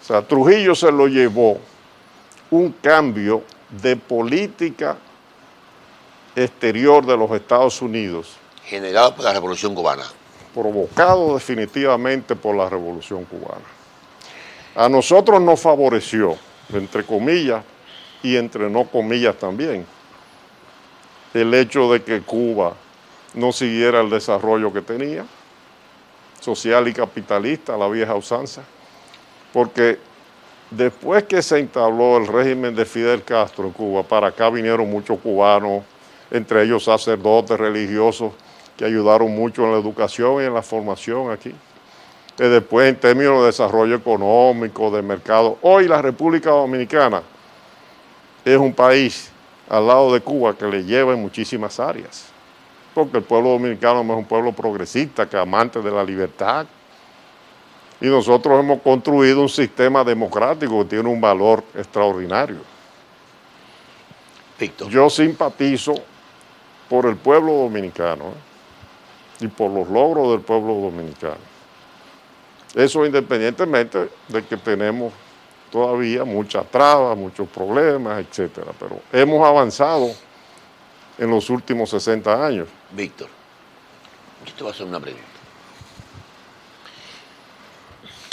O sea, Trujillo se lo llevó un cambio de política exterior de los Estados Unidos. Generado por la Revolución Cubana. Provocado definitivamente por la Revolución Cubana. A nosotros nos favoreció, entre comillas y entre no comillas también, el hecho de que Cuba no siguiera el desarrollo que tenía, social y capitalista, la vieja usanza, porque después que se entabló el régimen de Fidel Castro en Cuba, para acá vinieron muchos cubanos, entre ellos sacerdotes religiosos, que ayudaron mucho en la educación y en la formación aquí. Y después, en términos de desarrollo económico, de mercado, hoy la República Dominicana es un país al lado de Cuba que le lleva en muchísimas áreas, porque el pueblo dominicano es un pueblo progresista, que es amante de la libertad, y nosotros hemos construido un sistema democrático que tiene un valor extraordinario. Víctor. Yo simpatizo por el pueblo dominicano y por los logros del pueblo dominicano. Eso independientemente de que tenemos todavía muchas trabas, muchos problemas, etcétera, pero hemos avanzado en los últimos 60 años. Víctor, yo te voy a hacer una pregunta.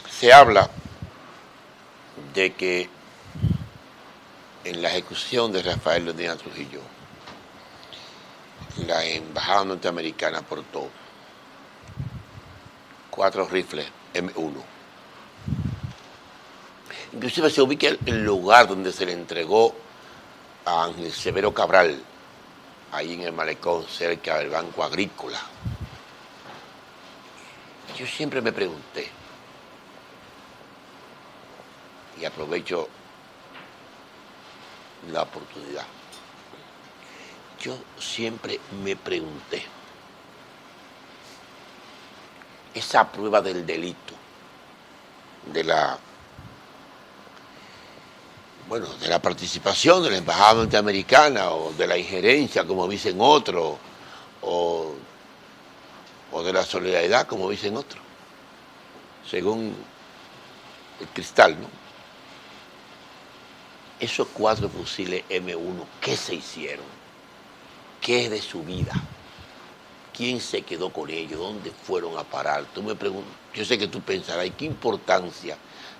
Se habla de que en la ejecución de Rafael Leónidas Trujillo, la embajada norteamericana aportó 4 rifles M1. Inclusive se ubica el lugar donde se le entregó a Ángel Severo Cabral, ahí en el malecón, cerca del Banco Agrícola. Yo siempre me pregunté, y aprovecho la oportunidad, yo siempre me pregunté, esa prueba del delito, de la participación de la embajada norteamericana o de la injerencia, como dicen otros, o de la solidaridad, como dicen otros, según el Cristal, ¿no? Esos 4 fusiles M1, ¿qué se hicieron? ¿Qué es de su vida? ¿Quién se quedó con ellos? ¿Dónde fueron a parar? Tú me preguntas, yo sé que tú pensarás, ¿y qué importancia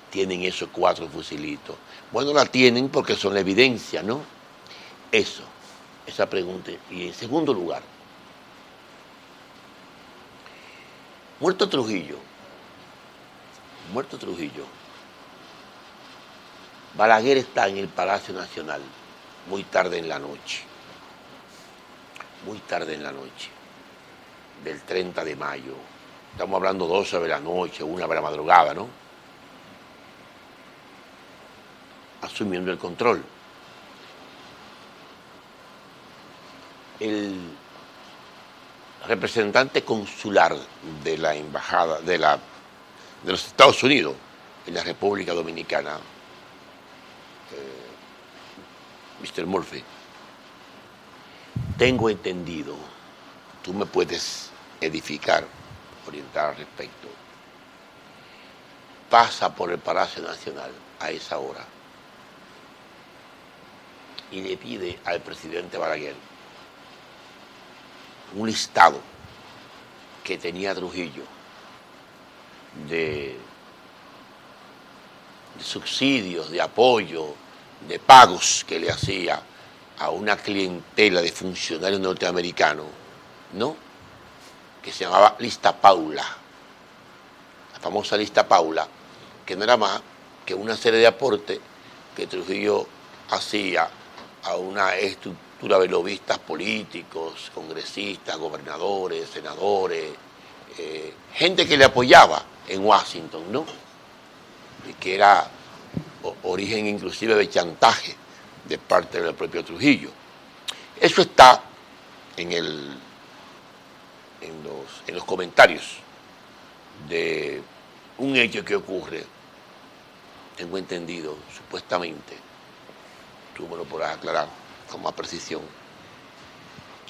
tienen esos 4 fusilitos? Bueno, la tienen porque son la evidencia, ¿no? Esa pregunta. Y en segundo lugar, muerto Trujillo, Balaguer está en el Palacio Nacional muy tarde en la noche, del 30 de mayo. Estamos hablando 12 de la noche, 1 de la madrugada, ¿no? Asumiendo el control. El representante consular de la embajada de los Estados Unidos en la República Dominicana, Mr. Murphy, tengo entendido, tú me puedes edificar, orientar al respecto, pasa por el Palacio Nacional a esa hora y le pide al presidente Balaguer un listado que tenía Trujillo de subsidios, de apoyo, de pagos que le hacía a una clientela de funcionarios norteamericanos, ¿no? Que se llamaba Lista Paula, la famosa Lista Paula, que no era más que una serie de aportes que Trujillo hacía a una estructura de lobistas políticos, congresistas, gobernadores, senadores, gente que le apoyaba en Washington, ¿no? Y que era origen inclusive de chantaje de parte del propio Trujillo. Eso está en los comentarios de un hecho que ocurre, tengo entendido, supuestamente, tú me lo podrás aclarar con más precisión,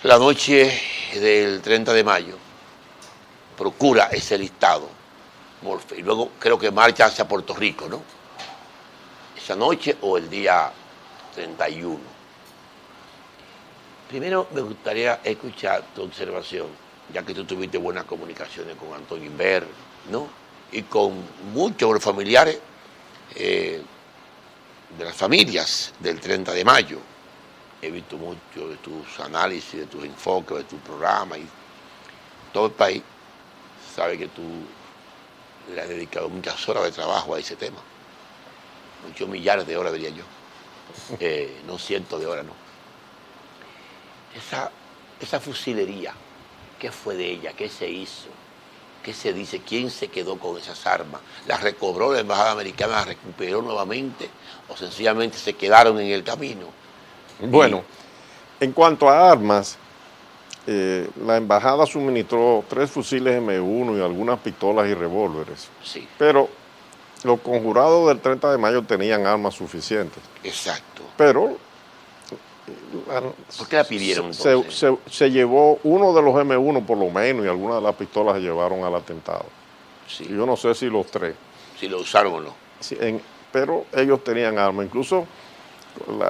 la noche del 30 de mayo, procura ese listado, Morfe, y luego creo que marcha hacia Puerto Rico, ¿no? esa noche o el día 31. Primero me gustaría escuchar tu observación, ya que tú tuviste buenas comunicaciones con Antonio Inver, ¿no? Y con muchos de los familiares de las familias del 30 de mayo. He visto mucho de tus análisis, de tus enfoques, de tu programa, y todo el país sabe que tú le has dedicado muchas horas de trabajo a ese tema. Muchos millares de horas, diría yo. No cientos de horas, no. Esa fusilería, ¿qué fue de ella? ¿Qué se hizo? ¿Qué se dice? ¿Quién se quedó con esas armas? ¿Las recobró la embajada americana, las recuperó nuevamente o sencillamente se quedaron en el camino? Bueno, en cuanto a armas, la embajada suministró 3 fusiles M1 y algunas pistolas y revólveres. Sí. Pero los conjurados del 30 de mayo tenían armas suficientes. Exacto. Pero ¿por qué la pidieron entonces? Se llevó uno de los M1 por lo menos y algunas de las pistolas se llevaron al atentado. Sí. Yo no sé si los 3. Si lo usaron o no. Sí, pero ellos tenían armas. Incluso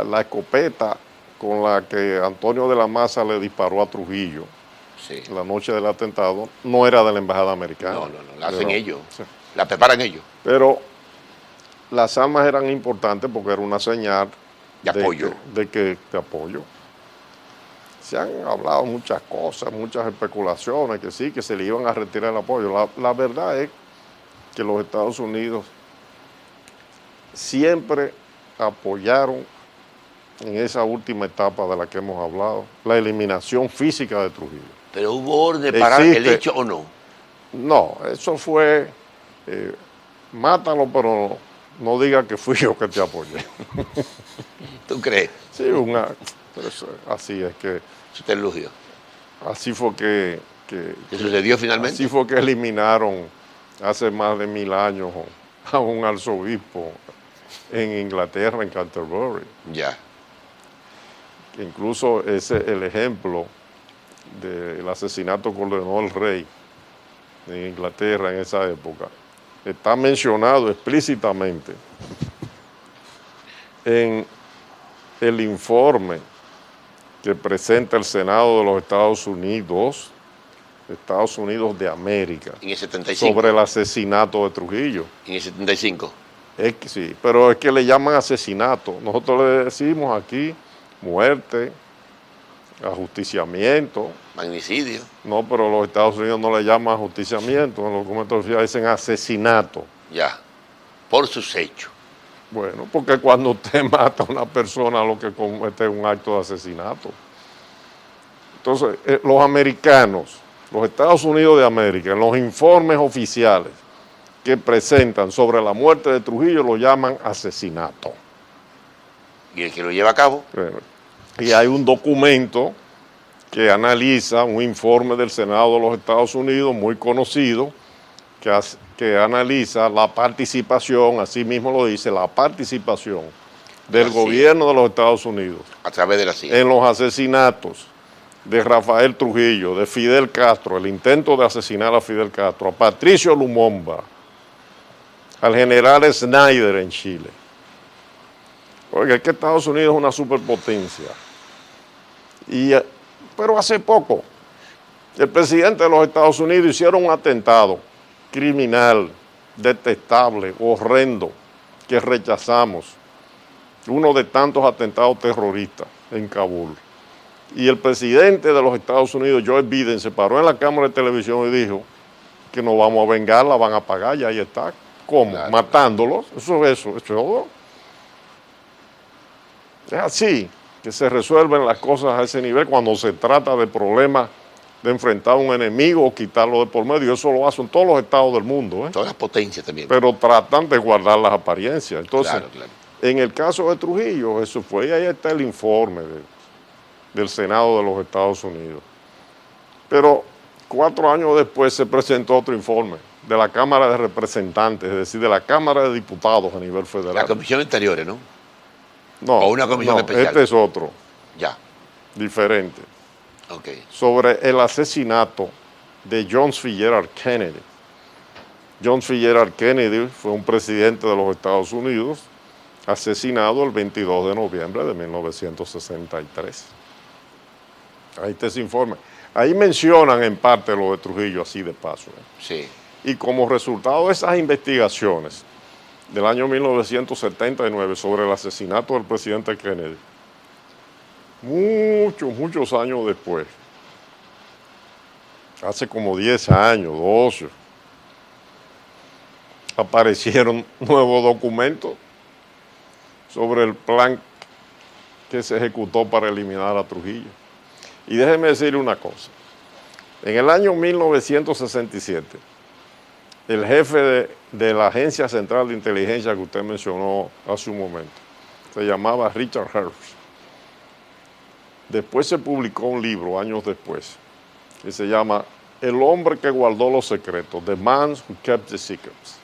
la escopeta con la que Antonio de la Maza le disparó a Trujillo Sí. la noche del atentado no era de la embajada americana. No, la hacen ellos. Sí. La preparan ellos. Pero las armas eran importantes porque era una señal de apoyo. De apoyo. Se han hablado muchas cosas, muchas especulaciones, que sí, que se le iban a retirar el apoyo. La verdad es que los Estados Unidos siempre apoyaron en esa última etapa de la que hemos hablado, la eliminación física de Trujillo. ¿Pero hubo orden de parar el hecho o no? No, eso fue, mátalo, pero no diga que fui yo que te apoyé. ¿Tú crees? Sí, así es que... Eso te elogió. Así fue que ¿Qué sucedió finalmente? Así fue que eliminaron hace más de 1000 años a un arzobispo en Inglaterra, en Canterbury. Ya. Incluso ese el ejemplo del asesinato que ordenó el rey en Inglaterra en esa época está mencionado explícitamente en el informe que presenta el Senado de los Estados Unidos de América, en el 75. Sobre el asesinato de Trujillo. En el 75. Sí, pero es que le llaman asesinato. Nosotros le decimos aquí muerte, ajusticiamiento. Magnicidio. No, pero los Estados Unidos no le llaman ajusticiamiento, en los documentos oficiales dicen asesinato. Ya, por sus hechos. Bueno, porque cuando usted mata a una persona lo que comete es un acto de asesinato. Entonces, los americanos, los Estados Unidos de América, en los informes oficiales que presentan sobre la muerte de Trujillo lo llaman asesinato. ¿Y el que lo lleva a cabo? Y hay un documento que analiza, un informe del Senado de los Estados Unidos muy conocido, que analiza la participación, así mismo lo dice, la participación del gobierno de los Estados Unidos a través de la CIA en los asesinatos de Rafael Trujillo, de Fidel Castro, el intento de asesinar a Fidel Castro, a Patricio Lumumba, al general Snyder en Chile. Oiga, es que Estados Unidos es una superpotencia. Pero hace poco, el presidente de los Estados Unidos hicieron un atentado criminal, detestable, horrendo, que rechazamos. Uno de tantos atentados terroristas en Kabul. Y el presidente de los Estados Unidos, Joe Biden, se paró en la cámara de televisión y dijo que nos vamos a vengar, la van a pagar, y ahí está. ¿Cómo? Claro. Matándolos. Eso es todo. Es así que se resuelven las cosas a ese nivel cuando se trata de problemas de enfrentar a un enemigo o quitarlo de por medio. Eso lo hacen todos los estados del mundo. Todas las potencias también. Pero tratan de guardar las apariencias. Entonces, claro. En el caso de Trujillo, eso fue, y ahí está el informe del Senado de los Estados Unidos. Pero 4 años después se presentó otro informe de la Cámara de Representantes, es decir, de la Cámara de Diputados a nivel federal. La comisión anterior, ¿no? No, o una comisión especial. Este es otro. Ya. Diferente. Ok. Sobre el asesinato de John F. Kennedy. John F. Kennedy fue un presidente de los Estados Unidos asesinado el 22 de noviembre de 1963. Ahí está ese informe. Ahí mencionan en parte lo de Trujillo, así de paso. Sí. Y como resultado de esas investigaciones del año 1979 sobre el asesinato del presidente Kennedy, muchos años después, hace como 10 años, 12, aparecieron nuevos documentos sobre el plan que se ejecutó para eliminar a Trujillo. Y déjeme decirle una cosa. En el año 1967, el jefe de la Agencia Central de Inteligencia que usted mencionó hace un momento, se llamaba Richard Herbst. Después se publicó un libro, años después, que se llama El hombre que guardó los secretos, The Man Who Kept the Secrets.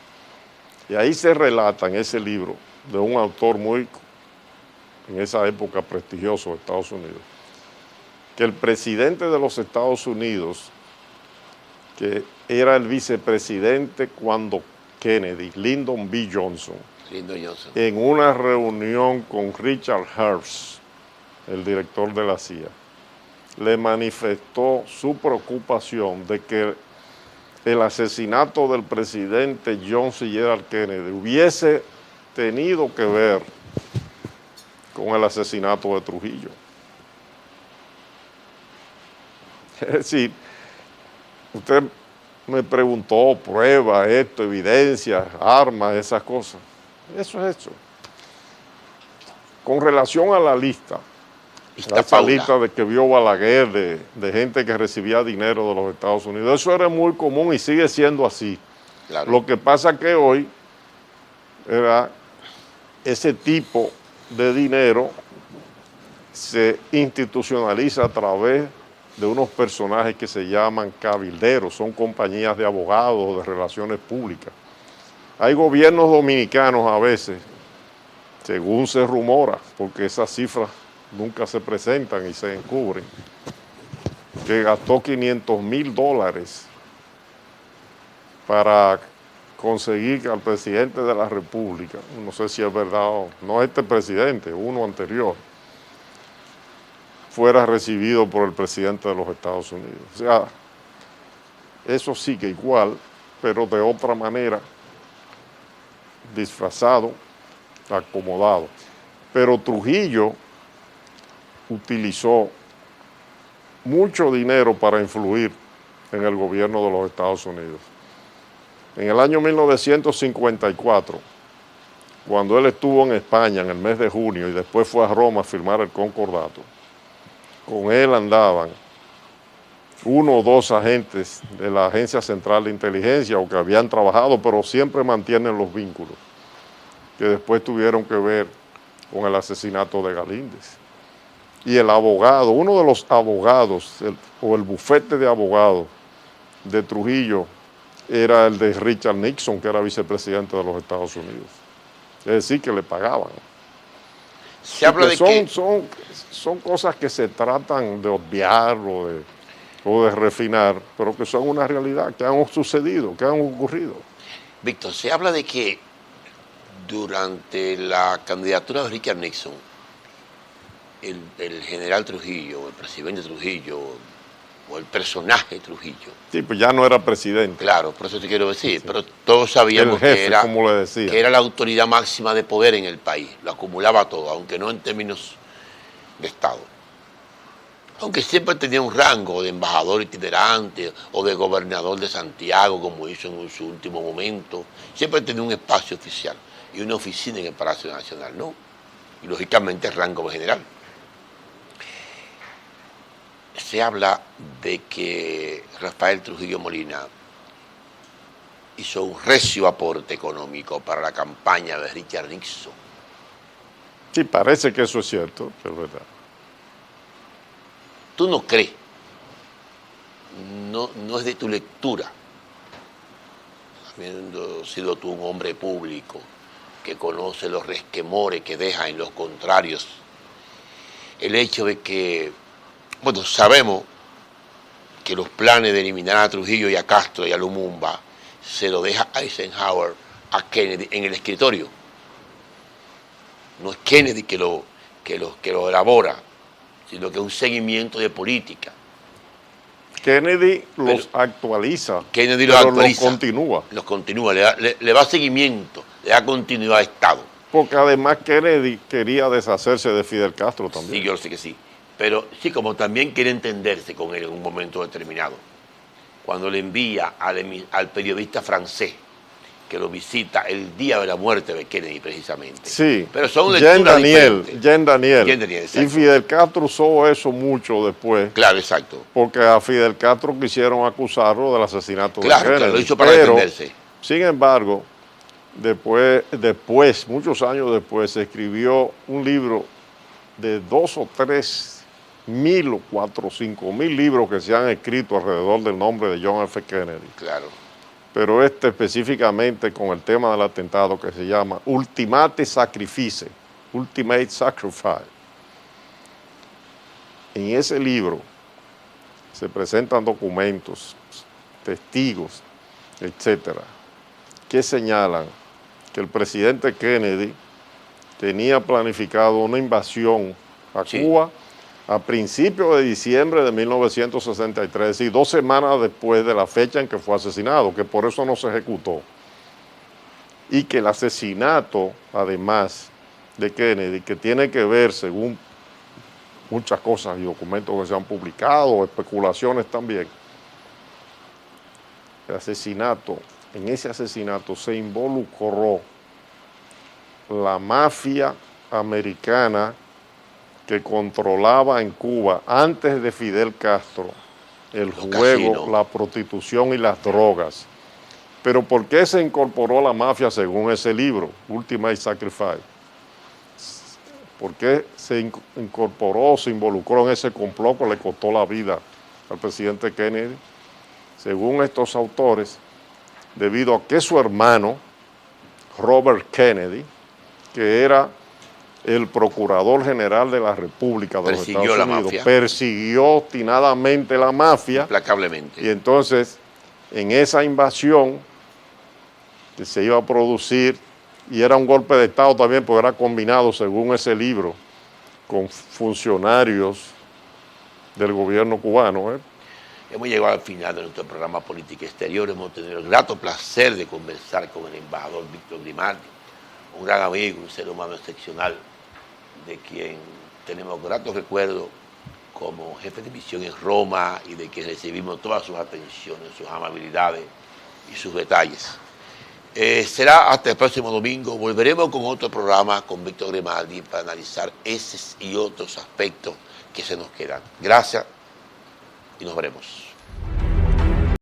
Y ahí se relata en ese libro de un autor muy, en esa época, prestigioso de Estados Unidos, que el presidente de los Estados Unidos, que era el vicepresidente cuando Kennedy, Lyndon B. Johnson, en una reunión con Richard Herbst, el director de la CIA, le manifestó su preocupación de que el asesinato del presidente John C. Kennedy hubiese tenido que ver con el asesinato de Trujillo. Es decir, usted me preguntó pruebas, esto, evidencias, armas, esas cosas. Eso es eso. Con relación a la lista, esa lista de que vio Balaguer, de gente que recibía dinero de los Estados Unidos, eso era muy común y sigue siendo así. Claro. Lo que pasa es que hoy era ese tipo de dinero se institucionaliza a través de unos personajes que se llaman cabilderos, son compañías de abogados, de relaciones públicas. Hay gobiernos dominicanos a veces, según se rumora, porque esas cifras nunca se presentan y se encubren, que gastó $500,000 para conseguir que al presidente de la República, no sé si es verdad o no este presidente, uno anterior, fuera recibido por el presidente de los Estados Unidos. O sea, eso sí que igual, pero de otra manera, disfrazado, acomodado. Pero Trujillo utilizó mucho dinero para influir en el gobierno de los Estados Unidos. En el año 1954, cuando él estuvo en España en el mes de junio y después fue a Roma a firmar el concordato, con él andaban 1 o 2 agentes de la Agencia Central de Inteligencia o que habían trabajado, pero siempre mantienen los vínculos, que después tuvieron que ver con el asesinato de Galíndez. Y el abogado, uno de los abogados, o el bufete de abogados de Trujillo, era el de Richard Nixon, que era vicepresidente de los Estados Unidos. Es decir, que le pagaban. Se habla de que son cosas que se tratan de obviar o de refinar, pero que son una realidad, que han sucedido, que han ocurrido. Víctor, se habla de que durante la candidatura de Richard Nixon, el general Trujillo, el presidente Trujillo, o el personaje Trujillo. Sí, pues ya no era presidente. Claro, por eso te quiero decir, sí. Pero todos sabíamos el jefe, que era la autoridad máxima de poder en el país, lo acumulaba todo, aunque no en términos de Estado. Aunque siempre tenía un rango de embajador itinerante o de gobernador de Santiago, como hizo en su último momento, siempre tenía un espacio oficial y una oficina en el Palacio Nacional, ¿no? Y lógicamente el rango general. Se habla de que Rafael Trujillo Molina hizo un recio aporte económico para la campaña de Richard Nixon. Sí, parece que eso es cierto, que es verdad. ¿Tú no crees? No es de tu lectura, habiendo sido tú un hombre público que conoce los resquemores que deja en los contrarios, el hecho de que, bueno, sabemos que los planes de eliminar a Trujillo y a Castro y a Lumumba se lo deja Eisenhower a Kennedy en el escritorio. No es Kennedy que lo elabora, sino que es un seguimiento de política. Kennedy los actualiza, Kennedy los pero actualiza, los continúa, le da seguimiento, le da continuidad a Estado. Porque además Kennedy quería deshacerse de Fidel Castro también. Sí, yo sé que sí. Pero sí, como también quiere entenderse con él en un momento determinado. Cuando le envía al periodista francés que lo visita el día de la muerte de Kennedy, precisamente. Sí, pero son lecturas diferentes. Jean Daniel. Exacto. Y Fidel Castro usó eso mucho después. Claro, exacto. Porque a Fidel Castro quisieron acusarlo del asesinato de Kennedy. Claro, lo hizo para defenderse. Sin embargo, después, muchos años después, se escribió un libro de 2 o 3 mil o 4 o 5 mil libros que se han escrito alrededor del nombre de John F. Kennedy. Claro. Pero específicamente con el tema del atentado que se llama Ultimate Sacrifice, Ultimate Sacrifice. En ese libro se presentan documentos, testigos, etcétera, que señalan que el presidente Kennedy tenía planificado una invasión a Cuba a principios de diciembre de 1963, es decir, 2 semanas después de la fecha en que fue asesinado, que por eso no se ejecutó. Y que el asesinato, además de Kennedy, que tiene que ver, según muchas cosas y documentos que se han publicado, especulaciones también, en ese asesinato se involucró la mafia americana que controlaba en Cuba antes de Fidel Castro el juego, la prostitución y las drogas. Pero ¿por qué se incorporó la mafia según ese libro, Ultimate Sacrifice? ¿Por qué se incorporó, se involucró en ese complot que le costó la vida al presidente Kennedy? Según estos autores, debido a que su hermano, Robert Kennedy, que era el procurador general de la República de los Estados Unidos, persiguió obstinadamente la mafia. Implacablemente. Y entonces, en esa invasión que se iba a producir, y era un golpe de Estado también, porque era combinado, según ese libro, con funcionarios del gobierno cubano. Hemos llegado al final de nuestro programa Política Exterior. Hemos tenido el grato placer de conversar con el embajador Víctor Grimaldi, un gran amigo, un ser humano excepcional, de quien tenemos gratos recuerdos como jefe de misión en Roma y de que recibimos todas sus atenciones, sus amabilidades y sus detalles. Será hasta el próximo domingo. Volveremos con otro programa con Víctor Grimaldi para analizar esos y otros aspectos que se nos quedan. Gracias y nos veremos.